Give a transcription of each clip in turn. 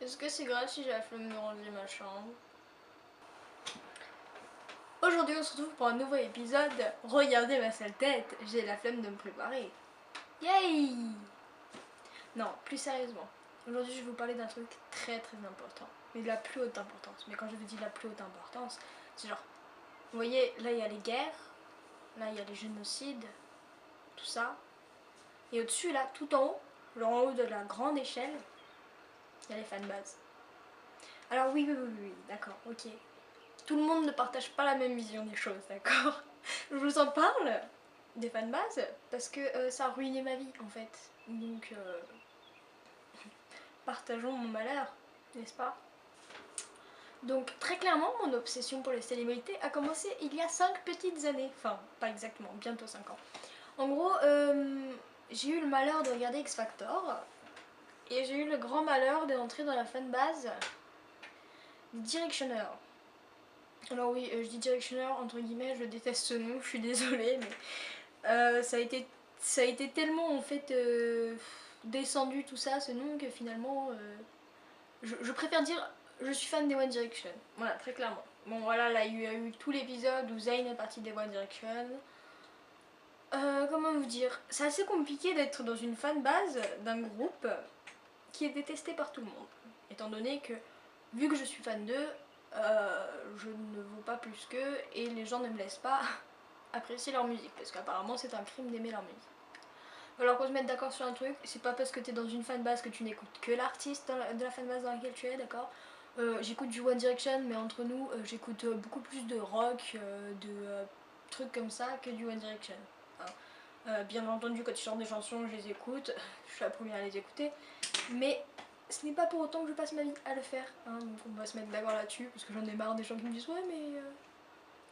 Est-ce que c'est grave si j'ai la flemme de ranger ma chambre? Aujourd'hui on se retrouve pour un nouveau épisode. Regardez ma sale tête, j'ai la flemme de me préparer. Yay! Non, plus sérieusement. Aujourd'hui je vais vous parler d'un truc très important. Mais de la plus haute importance. Mais quand je vous dis la plus haute importance, c'est genre... Vous voyez, là il y a les guerres. Là il y a les génocides. Tout ça. Et au-dessus là, tout en haut, genre en haut de la grande échelle, il y a les fanbases. Alors oui, d'accord, ok. Tout le monde ne partage pas la même vision des choses, d'accord? Je vous en parle des fanbases parce que ça a ruiné ma vie en fait. Donc partageons mon malheur, n'est-ce pas? Donc très clairement, mon obsession pour les célébrités a commencé il y a 5 petites années. Enfin, pas exactement, bientôt 5 ans. En gros, j'ai eu le malheur de regarder X Factor. Et j'ai eu le grand malheur d'entrer dans la fanbase Directioner. Alors oui, je dis Directioner entre guillemets, je déteste ce nom, je suis désolée, mais ça a été tellement en fait descendu tout ça, ce nom, que finalement je préfère dire je suis fan des One Direction. Voilà, très clairement. Bon voilà, là il y a eu tout l'épisode où Zayn est parti des One Direction. Comment vous dire, c'est assez compliqué d'être dans une fanbase d'un groupe qui est détesté par tout le monde. Étant donné que, vu que je suis fan d'eux, je ne vaux pas plus qu'eux et les gens ne me laissent pas apprécier leur musique. Parce qu'apparemment c'est un crime d'aimer leur musique. Alors qu'on se mette d'accord sur un truc, c'est pas parce que t'es dans une fanbase que tu n'écoutes que l'artiste de la fanbase dans laquelle tu es, d'accord? J'écoute du One Direction, mais entre nous, j'écoute beaucoup plus de rock, de trucs comme ça que du One Direction. Hein. Bien entendu, quand ils sortent des chansons, je les écoute, je suis la première à les écouter, mais ce n'est pas pour autant que je passe ma vie à le faire. Hein. Donc on va se mettre d'accord là-dessus, parce que j'en ai marre des gens qui me disent ouais mais de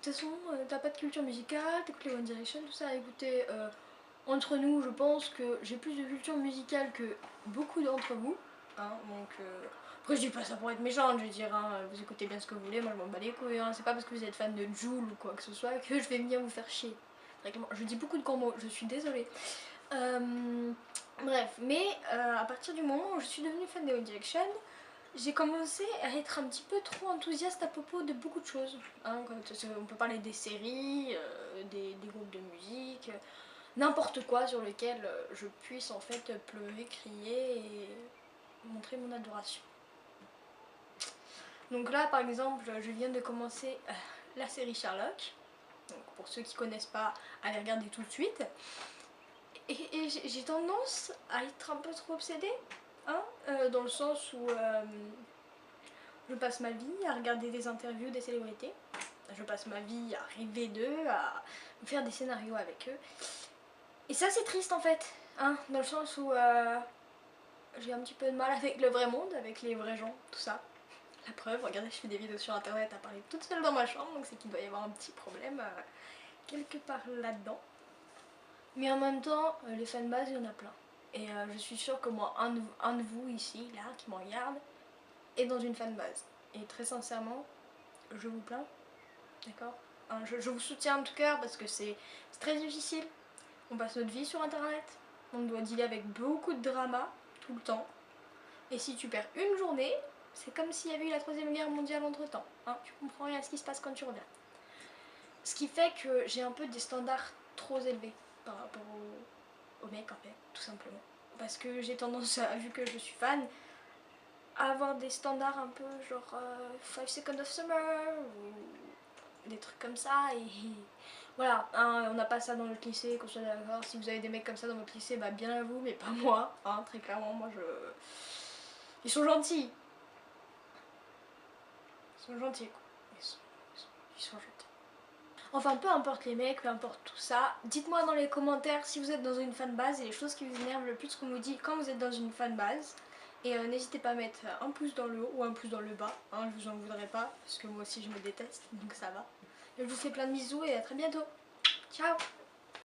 toute façon t'as pas de culture musicale, t'écoutes les One Direction, tout ça. Écoutez, entre nous, je pense que j'ai plus de culture musicale que beaucoup d'entre vous. Hein, donc, après, je dis pas ça pour être méchante, je veux dire, hein, vous écoutez bien ce que vous voulez, moi je m'en bats les couilles. Hein, c'est pas parce que vous êtes fan de Jul ou quoi que ce soit que je vais venir vous faire chier. Je dis beaucoup de gros mots, je suis désolée. Bref, mais à partir du moment où je suis devenue fan de One Direction, j'ai commencé à être un petit peu trop enthousiaste à propos de beaucoup de choses. Hein, on peut parler des séries, des groupes de musique, n'importe quoi sur lequel je puisse en fait pleurer, crier et montrer mon adoration. Donc là par exemple, je viens de commencer la série Sherlock. Donc pour ceux qui connaissent pas, allez regarder tout de suite. Et j'ai tendance à être un peu trop obsédée, hein, dans le sens où je passe ma vie à regarder des interviews des célébrités. Je passe ma vie à rêver d'eux, à faire des scénarios avec eux. Et ça c'est triste en fait, hein, dans le sens où j'ai un petit peu de mal avec le vrai monde, avec les vrais gens, tout ça. La preuve, regardez, je fais des vidéos sur internet à parler toute seule dans ma chambre, donc c'est qu'il doit y avoir un petit problème quelque part là-dedans. Mais en même temps, les fanbases, il y en a plein. Et je suis sûre que moi, un de vous ici, là, qui me regarde, est dans une fanbase. Et très sincèrement, je vous plains, d'accord? Hein, je vous soutiens en tout cas parce que c'est très difficile. On passe notre vie sur internet, on doit dealer avec beaucoup de drama tout le temps. Et si tu perds une journée, c'est comme s'il y avait eu la 3e guerre mondiale entre temps. Hein, tu comprends rien à ce qui se passe quand tu reviens. Ce qui fait que j'ai un peu des standards trop élevés par rapport aux mecs en fait, tout simplement. Parce que j'ai tendance, vu que je suis fan, à avoir des standards un peu genre 5 Seconds of Summer ou des trucs comme ça. Et voilà, hein, on n'a pas ça dans notre lycée, qu'on soit d'accord. Si vous avez des mecs comme ça dans votre lycée, bah bien à vous, mais pas moi. Hein, très clairement, moi je... Ils sont gentils. Ils sont gentils quoi. Ils sont gentils. Enfin, peu importe les mecs, peu importe tout ça, dites-moi dans les commentaires si vous êtes dans une fanbase et les choses qui vous énervent le plus qu'on vous dit quand vous êtes dans une fanbase. Et n'hésitez pas à mettre un pouce dans le haut ou un pouce dans le bas, hein, je vous en voudrais pas, parce que moi aussi je me déteste, donc ça va. Je vous fais plein de bisous et à très bientôt. Ciao!